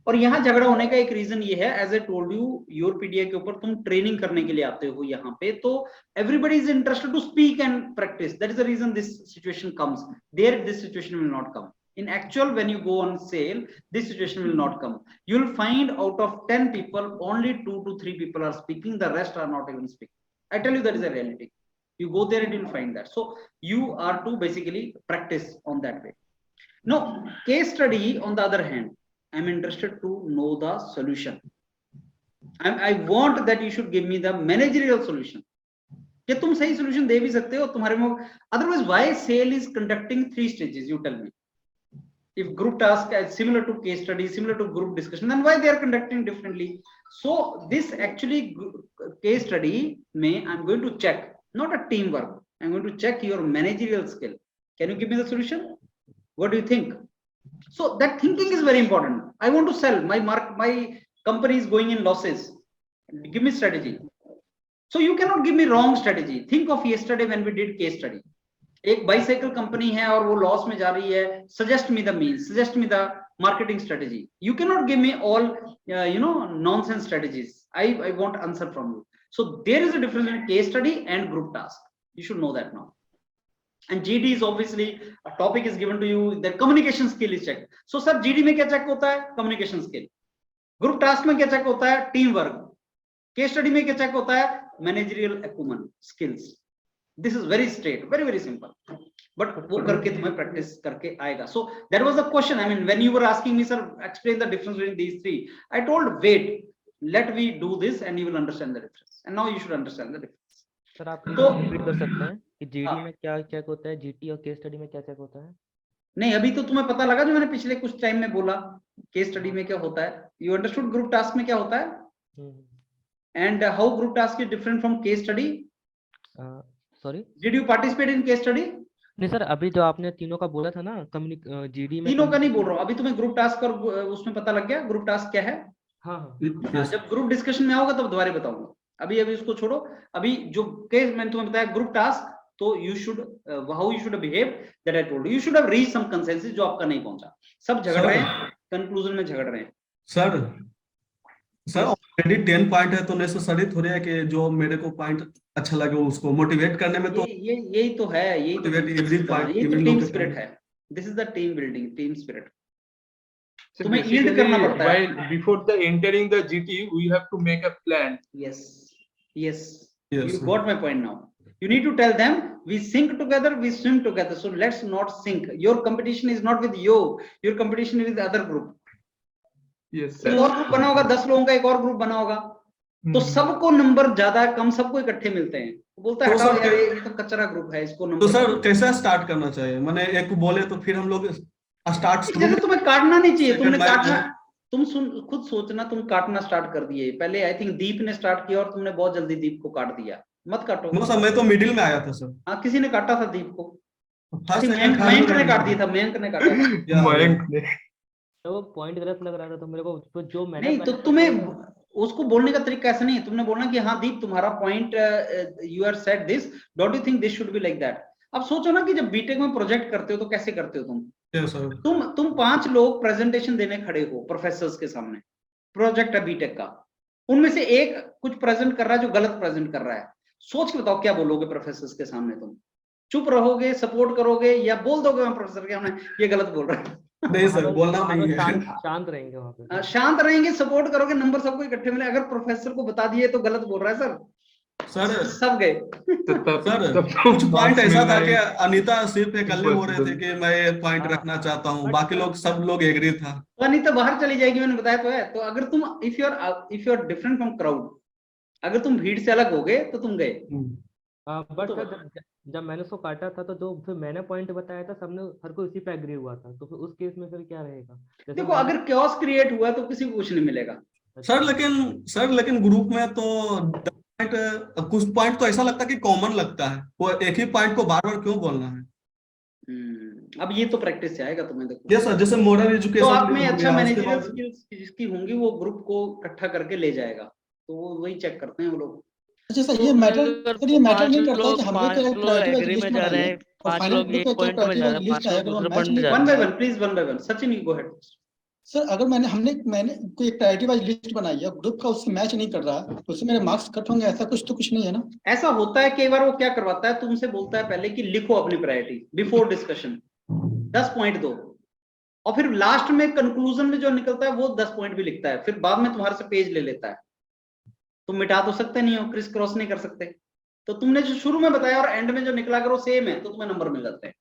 और यहाँ झगड़ा होने का एक रीजन ये है, एज ए टोल्ड यू, योरपीडिया के ऊपर तुम ट्रेनिंग करने के लिए आते हो यहाँ पे, तो everybody is interested to speak and practise. That is the reason this situation comes. There this situation will not come. In actual, when you go on sale, this situation will not come. You will find out of 10 people, only 2 to 3 people are speaking. The rest are not even speaking. I tell you, that is a reality. You go there and you'll find that. So you are to basically practice on that way. Now, case study, on the other hand, I'm interested to know the solution. I want that you should give me the managerial solution. कि तुम सही solution दे भी सकते हो तुम्हारे में, otherwise why SAIL is conducting 3 stages? You tell me. If group task is similar to case study, similar to group discussion, then why they are conducting differently? So this actually case study may, I'm going to check, not a teamwork. I'm going to check your managerial skill. Can you give me the solution? What do you think? So that thinking is very important. I want to sell my company is going in losses. Give me strategy. So you cannot give me wrong strategy. Think of yesterday when we did case study. एक bicycle company है और वो loss में जा रही है, suggest me the means, suggest me the marketing strategy. You can not give me all nonsense strategies. I want answer from you. So there is a difference in case study and group task. You should know that now. And GD is obviously a topic is given to you, the communication skill is checked. So sir, GD में क्या check होता है? Communication skill. Group task में क्या check होता है? Team work. Case study में क्या चेक होता है? Managerial acumen skills. This is very straight, very simple. But वो करके तुम्हें practice करके आएगा. So that was the question. I mean, when you were asking me, sir, explain the difference between these three. I told, wait, let me do this, and you will understand the difference. And now you should understand the difference. Sir आप repeat कर सकते हैं कि GD में क्या check होता है, GT और केस स्टडी में क्या चेक होता है? नहीं, अभी तो तुम्हें पता लगा जो मैंने पिछले कुछ टाइम में बोला. केस स्टडी में क्या होता है? You understood group task में क्या होता है? And how group task is different from case study? Sorry, did you participate in case study? नहीं सर, अभी जो आपने तीनों का बोला था ना, जीडी में तीनों का नहीं बोल रहा हूँ. अभी तुम्हें ग्रुप टास्क और उसमें पता लग गया ग्रुप टास्क क्या है? हाँ. जब ग्रुप डिस्कशन में आओगे तब दोबारा बताऊंगा. अभी उसको छोड़ो. अभी जो केस मैंने तुम्हें बताया ग्रुप टास्क, तो you should how you should behave, that I told you. Should have reach some consensus जो आपका नहीं पहुंचा. सब झगड़ रहे हैं, कंक्लूजन में झगड़ रहे हैं. सर ऑलरेडी 10 पॉइंट है, तो नेसेसरी थोड़ी है कि जो मेरे को पॉइंट अच्छा लगे उसको मोटिवेट करने में. तो यही तो है, यही तो टीम स्पिरिट है. This is the team building, team spirit. तुम्हें यील्ड करना पड़ता है. While before the entering the GT, we have to make a plan. Yes. You got my point now. You need to tell them we sink together, we swim together. So let's not sink. Your competition is not with you. Your competition is with the other group. Yes. एक और group बना होगा, 10 लोगों का एक और group बना होगा, तो सबको नंबर ज्यादा कम सबको इकट्ठे मिलते हैं. बोलता है हटाओ यार, ये तो कचरा ग्रुप है, इसको नंबर. तो सर कैसे स्टार्ट करना चाहिए? मैंने एक बोले तो फिर हम लोग स्टार्ट. तुम्हें काटना नहीं चाहिए. तुमने काटना, तुम खुद सोचना, तुम काटना स्टार्ट कर दिए. पहले आई थिंक दीप ने स्टार्ट किया और तुमने बहुत जल्दी दीप को काट दिया. मत काटो. नो सर, मैं तो मिडिल में आया था सर. हाँ, किसी ने काटा था दीप को. मयंक ने काट दिया था. मयंक ने काटा था. मयंक ने. तो पॉइंट गलत लग रहा था तो मेरे को, तो जो मैंने नहीं, तो तुम्हें उसको बोलने का तरीका ऐसा नहीं है. तुमने बोलना कि हाँ दीप, तुम्हारा point, you are said this, don't you think this should be like that. अब सोचो ना कि जब बीटेक में प्रोजेक्ट करते हो तो कैसे करते हो तुम? तुम 5 लोग प्रेजेंटेशन देने खड़े हो प्रोफेसर्स के सामने. प्रोजेक्ट है बीटेक का, उनमें से एक कुछ प्रेजेंट कर रहा है जो गलत प्रेजेंट कर रहा है. सोच के बताओ क्या बोलोगे प्रोफेसर्स के सामने? तुम चुप रहोगे, सपोर्ट करोगे, या बोल दोगे प्रोफेसर के सामने ये गलत बोल रहा है? नहीं सर, बोलना नहीं है. शांत रहेंगे वहाँ पे. शांत रहेंगे, सपोर्ट करोगे, नंबर सबको इकट्ठे मिले. अगर प्रोफेसर को बता दिए तो गलत बोल रहा है सर सब गए. सर कुछ पॉइंट ऐसा था कि अनीता सिर्फ इकल्ले हो रहे थे कि मैं पॉइंट रखना चाहता हूँ, बाकी लोग सब लोग एग्री था. तो अनीता बाहर चली जाएगी, मैंने बताया तो है. तो अगर तुम if you are different from crowd, अगर तुम भीड़ से अलग हो गए तो तुम गए. बट जब मैंने उसको काटा था तो जो फिर मैंने पॉइंट बताया था, सबने हर कोई उसी पे एग्री हुआ था. तो फिर उस केस में फिर क्या रहेगा? देखो, अगर chaos क्रिएट हुआ तो किसी को कुछ नहीं मिलेगा. सर लेकिन ग्रुप में तो कुछ पॉइंट तो ऐसा लगता है कि कॉमन लगता है. वो एक ही पॉइंट को बार बार क्यों बोलना है? अब ये तो प्रैक्टिस से आएगा तुम्हें. देखो यस सर, जैसे मॉडर्न एजुकेशन, तो आप में अच्छा मैनेजरियल स्किल्स जिसकी होंगी वो ग्रुप को इकट्ठा करके ले जाएगा. तो वो वही चेक करते हैं वो लोग. अच्छा सर, ये मैटर नहीं करता है कि हम लोग एग्री में जा रहे हैं, 5 लोग एक पॉइंट में जा रहे हैं, 5 लोग दूसरे पॉइंट में जा रहे हैं. One by one, please one by one. Sachin you go ahead. Sir अगर मैंने कोई एक प्रायोरिटी वाइज लिस्ट बनाई है, ग्रुप का उससे मैच नहीं कर रहा, तो उससे मेरे मार्क्स कट होंगे, ऐसा कुछ तो कुछ नहीं है ना? ऐसा होता है कई बार. वो क्या करवाता है, तुमसे बोलता है पहले कि लिखो अपनी प्रायोरिटी बिफोर डिस्कशन, 10 पॉइंट दो, और फिर लास्ट में कंक्लूजन में जो निकलता है वो 10 पॉइंट भी लिखता है. फिर बाद में तुम्हारे से पेज ले लेता है. तुम मिटा तो सकते नहीं हो, क्रिस क्रॉस नहीं कर सकते. तो तुमने जो शुरू में बताया और एंड में जो निकला अगर वो सेम है तो तुम्हें नंबर मिल जाते हैं,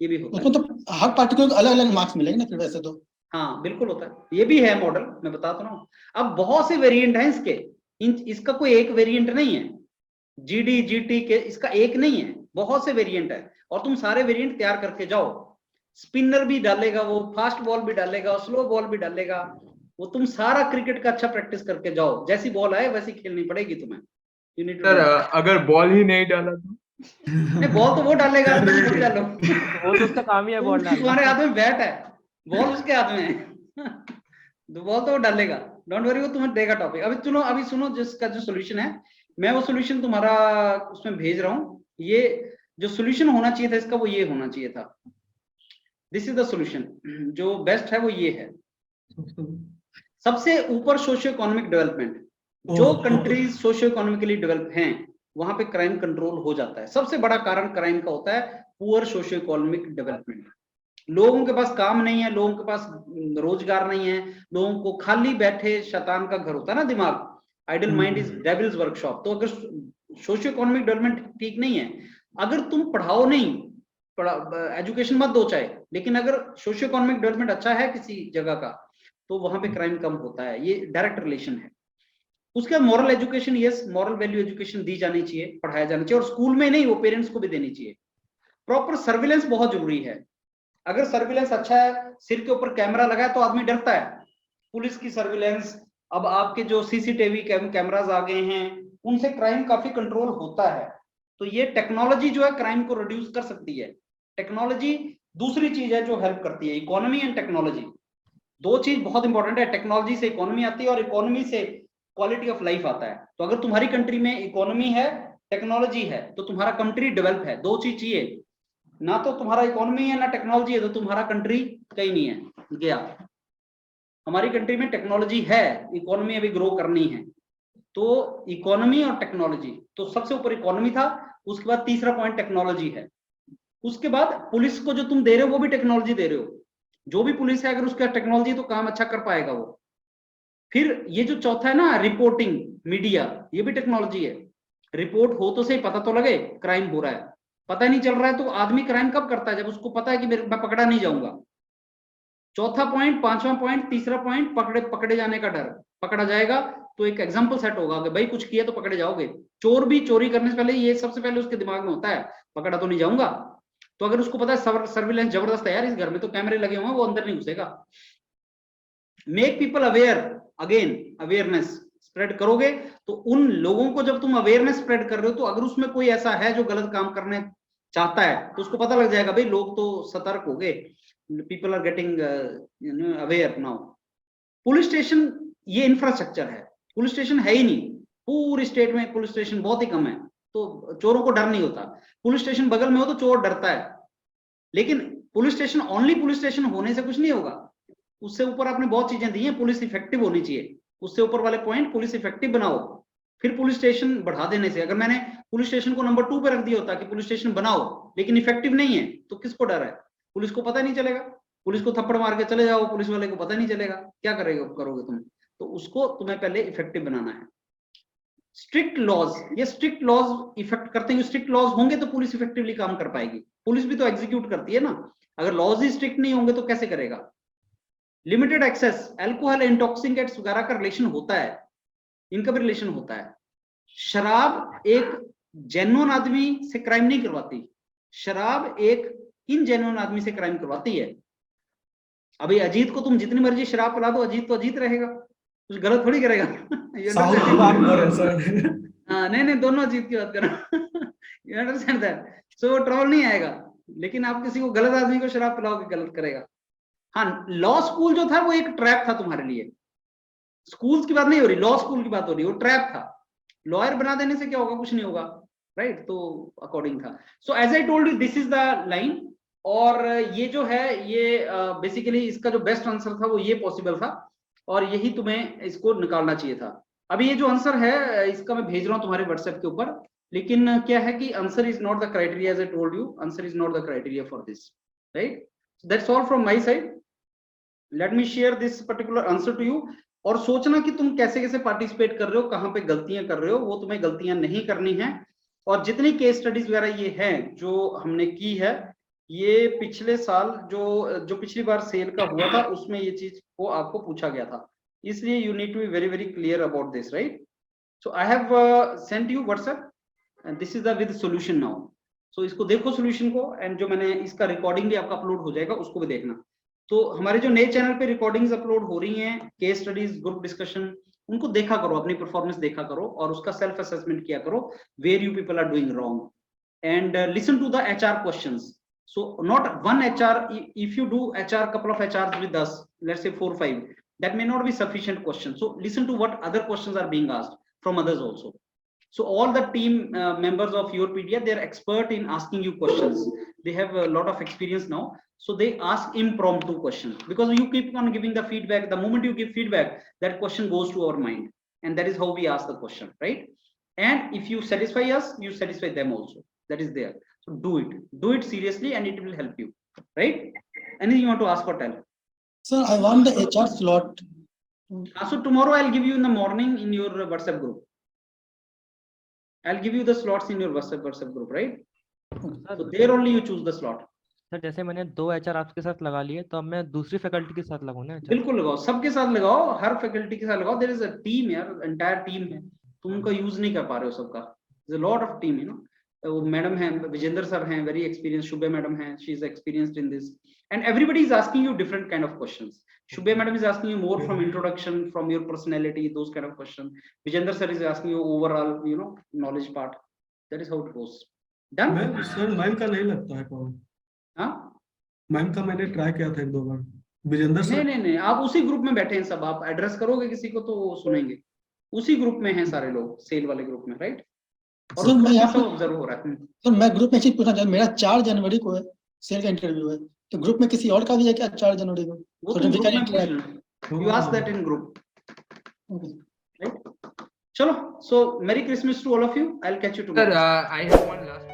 ये भी होता है। तो हर पार्टिकुलर अलग अलग मार्क्स मिलेंगे ना फिर वैसे तो। हाँ बिल्कुल होता है, ये भी है मॉडल, मैं बता तो रहा हूँ। अब बहुत से वेरिएंट हैं इसके, इसका कोई एक वेरिएंट नहीं है, जीडी जीटी के इसका एक नहीं है, बहुत से वेरिएंट है, और तुम सारे वेरिएंट तैयार करके जाओ। स्पिनर भी डालेगा वो, फास्ट बॉल भी डालेगा, स्लो बॉल भी डालेगा, वो तुम सारा क्रिकेट का अच्छा प्रैक्टिस करके जाओ, जैसी बॉल आए वैसी खेलनी पड़ेगी तुम्हें। सर अगर बॉल ही नहीं डाला तो? नहीं, बॉल तो वो डालेगा, तुम डालो, वो तो उसका काम ही है बॉल डालना। तुम्हारे हाथ में बैट है, बॉल उसके हाथ में है, तो बॉल तो वो डालेगा, डोंट वरी, वो तुम्हें देगा टॉपिक। अभी सुनो जिसका जो सोल्यूशन है, मैं वो सोल्यूशन तुम्हारा उसमें भेज रहा हूँ। ये जो सोल्यूशन होना चाहिए था इसका, वो ये होना चाहिए था। दिस इज द सोल्यूशन, जो बेस्ट है वो ये है। सबसे ऊपर सोशियो इकोनॉमिक डेवलपमेंट, जो कंट्रीज सोशियो इकोनॉमिकली डेवलप हैं वहां पे क्राइम कंट्रोल हो जाता है। सबसे बड़ा कारण क्राइम का होता है पुअर सोशियो इकोनॉमिक डेवलपमेंट। लोगों के पास काम नहीं है, लोगों के पास रोजगार नहीं है, लोगों को खाली बैठे शैतान का घर होता है ना दिमाग, idle mind is devil's workshop. तो अगर सोशियो इकोनॉमिक डेवलपमेंट ठीक नहीं है, अगर तुम पढ़ाओ नहीं, एजुकेशन मत दो चाहे, लेकिन अगर सोशियो इकोनॉमिक डेवलपमेंट अच्छा है किसी जगह का, तो वहां पे क्राइम कम होता है। ये डायरेक्ट रिलेशन है। उसके बाद moral education, yes, moral value education दी जानी चाहिए, पढ़ाया जाना चाहिए, और स्कूल में नहीं, वो पेरेंट्स को भी देनी चाहिए। प्रॉपर सर्विलेंस बहुत जरूरी है। अगर सर्विलेंस अच्छा है, सिर के ऊपर कैमरा लगा है तो आदमी डरता है। पुलिस की सर्विलेंस, अब आपके जो सीसीटीवी कैमरास आ गए हैं, उनसे क्राइम काफी कंट्रोल होता है। तो ये टेक्नोलॉजी जो है क्राइम को रिड्यूस कर सकती है। टेक्नोलॉजी दूसरी चीज है जो हेल्प करती है, इकोनॉमी एंड टेक्नोलॉजी, दो चीज बहुत इंपॉर्टेंट है। टेक्नोलॉजी से इकोनॉमी आती है और इकोनॉमी से क्वालिटी ऑफ लाइफ आता है। तो अगर तुम्हारी कंट्री में इकोनॉमी है, टेक्नोलॉजी है, तो तुम्हारा कंट्री डेवलप है। दो चीज चाहिए, ना तो तुम्हारा इकोनॉमी है ना टेक्नोलॉजी है, तो तुम्हारा कंट्री कहीं नहीं है, गया। हमारी कंट्री में टेक्नोलॉजी है, इकोनॉमी अभी ग्रो करनी है। तो इकोनॉमी और टेक्नोलॉजी, तो सबसे ऊपर इकोनॉमी था, उसके बाद तीसरा पॉइंट टेक्नोलॉजी है। उसके बाद पुलिस को जो तुम दे रहे हो वो भी टेक्नोलॉजी दे रहे हो। जो भी पुलिस है अगर उसका टेक्नोलॉजी तो काम अच्छा कर पाएगा वो। फिर ये जो चौथा है ना, रिपोर्टिंग, मीडिया, ये भी टेक्नोलॉजी है। रिपोर्ट हो तो सही, पता तो लगे क्राइम हो रहा है। पता नहीं चल रहा है तो आदमी क्राइम कब करता है? जब उसको पता है कि मैं पकड़ा नहीं जाऊंगा। चौथा पॉइंट, पांचवा पॉइंट, तीसरा पॉइंट, पकड़े जाने का डर। पकड़ा जाएगा तो एक एग्जाम्पल सेट होगा कि भाई कुछ किया तो पकड़े जाओगे। चोर भी चोरी करने से पहले ये सबसे पहले उसके दिमाग में होता है, पकड़ा तो नहीं जाऊंगा। तो अगर उसको पता है सर्विलेंस जबरदस्त है यार, इस घर में तो कैमरे लगे हुए हैं, वो अंदर नहीं घुसेगा। Make people aware, again awareness spread करोगे तो उन लोगों को, जब तुम अवेयरनेस स्प्रेड कर रहे हो, तो अगर उसमें कोई ऐसा है जो गलत काम करने चाहता है तो उसको पता लग जाएगा, भाई लोग तो सतर्क हो गए, people are getting aware now. Police station, ये इंफ्रास्ट्रक्चर है, पुलिस स्टेशन है ही नहीं पूरी स्टेट में, पुलिस स्टेशन बहुत ही कम है, तो चोरों को डर नहीं होता। पुलिस स्टेशन बगल में हो तो चोर डरता है। लेकिन police station, only police station होने से कुछ नहीं होगा, उससे ऊपर आपने बहुत चीजें दी हैं। पुलिस इफेक्टिव होनी चाहिए, उससे ऊपर वाले पॉइंट, पुलिस इफेक्टिव बनाओ। फिर पुलिस स्टेशन बढ़ा देने से, अगर मैंने पुलिस स्टेशन को नंबर 2 पे रख दिया होता कि पुलिस स्टेशन बनाओ, लेकिन इफेक्टिव नहीं है, तो किसको डर है? पुलिस को पता नहीं चलेगा। पुलिस को थप्पड़ मार के चले जाओ, पुलिस वाले को पता नहीं चलेगा, क्या करोगे तुम? तो उसको तुम्हें पहले इफेक्टिव बनाना है। स्ट्रिक्ट लॉज, ये स्ट्रिक्ट लॉज इफेक्ट करते हैं। स्ट्रिक्ट लॉज होंगे तो पुलिस इफेक्टिवली काम कर पाएगी। पुलिस भी तो एग्जीक्यूट करती है ना, अगर लॉज ही स्ट्रिक्ट नहीं होंगे तो कैसे करेगा? लिमिटेड एक्सेस, अल्कोहल, इंटॉक्सिकेंट्स वगैरह का रिलेशन होता है, इनका भी रिलेशन होता है। शराब एक जेन्युइन आदमी से क्राइम नहीं करवाती, शराब एक इनजेन्युइन आदमी से क्राइम करवाती है। अभी अजीत को तुम जितनी मर्जी शराब पिला दो, अजीत तो अजीत रहेगा, कुछ गलत थोड़ी करेगा। नहीं, दोनों अजीत की बात करो। You understand that? So trouble नहीं आएगा। लेकिन आप किसी को, गलत आदमी को शराब पिलाओगे, गलत करेगा। हाँ, लॉ स्कूल जो था वो एक ट्रैप था तुम्हारे लिए। स्कूल्स की बात नहीं हो रही, लॉ स्कूल की बात हो रही है, वो ट्रैप था। लॉयर बना देने से क्या होगा? कुछ नहीं होगा, राइट? तो अकॉर्डिंग था। So as I told you, this is the line. और ये जो है, ये बेसिकली इसका जो बेस्ट आंसर था वो ये पॉसिबल था, और यही तुम्हें इसको निकालना चाहिए था। अभी ये जो आंसर है इसका मैं भेज रहा हूँ तुम्हारे व्हाट्सएप के ऊपर, लेकिन क्या है कि answer is not the criteria, as I told you, answer is not the criteria for this, right? That's all from my side. Let me share this particular answer to you. और सोचना कि तुम कैसे कैसे पार्टिसिपेट कर रहे हो, कहाँ पे गलतियां कर रहे हो, वो तुम्हें गलतियां नहीं करनी है। और जितनी केस स्टडीज वगैरह ये हैं जो हमने की है, ये पिछले साल जो पिछली बार सेल का हुआ था उसमें ये चीज को आपको पूछा गया था, इसलिए you need to be very very clear about this, right? So I have sent you WhatsApp and this is the with solution now. So इसको देखो सॉल्यूशन को, एंड जो मैंने इसका रिकॉर्डिंग भी आपका अपलोड हो जाएगा उसको भी देखना। तो हमारे जो नए चैनल पे रिकॉर्डिंग्स अपलोड हो रही हैं, केस स्टडीज, ग्रुप डिस्कशन, उनको देखा करो, अपनी परफॉर्मेंस देखा करो और उसका सेल्फ असेसमेंट किया करो, where you people are doing wrong, and listen to the HR questions. So not one HR, if you do HR, couple of HRs with us, let's say 4 or 5, that may not be sufficient question. So listen to what other questions are being asked from others also. So all the team members of your PDF, they're expert in asking you questions. They have a lot of experience now. So they ask impromptu questions because you keep on giving the feedback. The moment you give feedback, that question goes to our mind. And that is how we ask the question, right? And if you satisfy us, you satisfy them also. That is there. So do it seriously and it will help you, right? Anything you want to ask or tell? Sir, I want the HR slot. So tomorrow I'll give you in the morning in your WhatsApp group. I'll give you the slots in your WhatsApp group, right? So there only you choose the slot. Sir जैसे मैंने 2 HR आपके साथ लगा लिए, तो अब मैं दूसरी फैकल्टी के साथ लगाऊं ना HR? बिल्कुल लगाओ, सबके साथ लगाओ, हर फैकल्टी के साथ लगाओ। देयर इज अ टीम यार, एंटायर टीम है, तुम उनका यूज नहीं कर पा रहे हो सबका। There is a lot of team, you know. वो मैडम है, विजेंद्र सर हैं, वेरी एक्सपीरियंस, शुभे मैडम हैं, she is experienced in this, and everybody is asking you different kind of questions. Shubhe madam is asking you more from introduction, from your personality, those kind of questions. Vijender sir is asking you overall, you know, knowledge part. That is how it goes. Done? Sir ma'am का नहीं लगता है call. हाँ, ma'am का मैंने try किया था 1-2 बार। Vijendra sir नहीं, आप उसी ग्रुप में बैठे हैं सब, आप एड्रेस करोगे किसी को तो वो सुनेंगे। उसी ग्रुप में हैं सारे लोग, सेल वाले ग्रुप में, राइट? और सर मैं यहाँ सब ऑब्जर्व हो रहा है। सर मैं ग्रुप में चीज पूछना चाहता हूँ, मेरा 4 जनवरी को है सेल का इंटरव्यू है, तो ग्रुप में किसी और का भी है क्या 4 जनवरी को? वो तो तुम ग्रुप में पूछ लो, you ask that in group, right? Chalo, so Merry Christmas to all of you. I'll catch you tomorrow. Sir, I have one last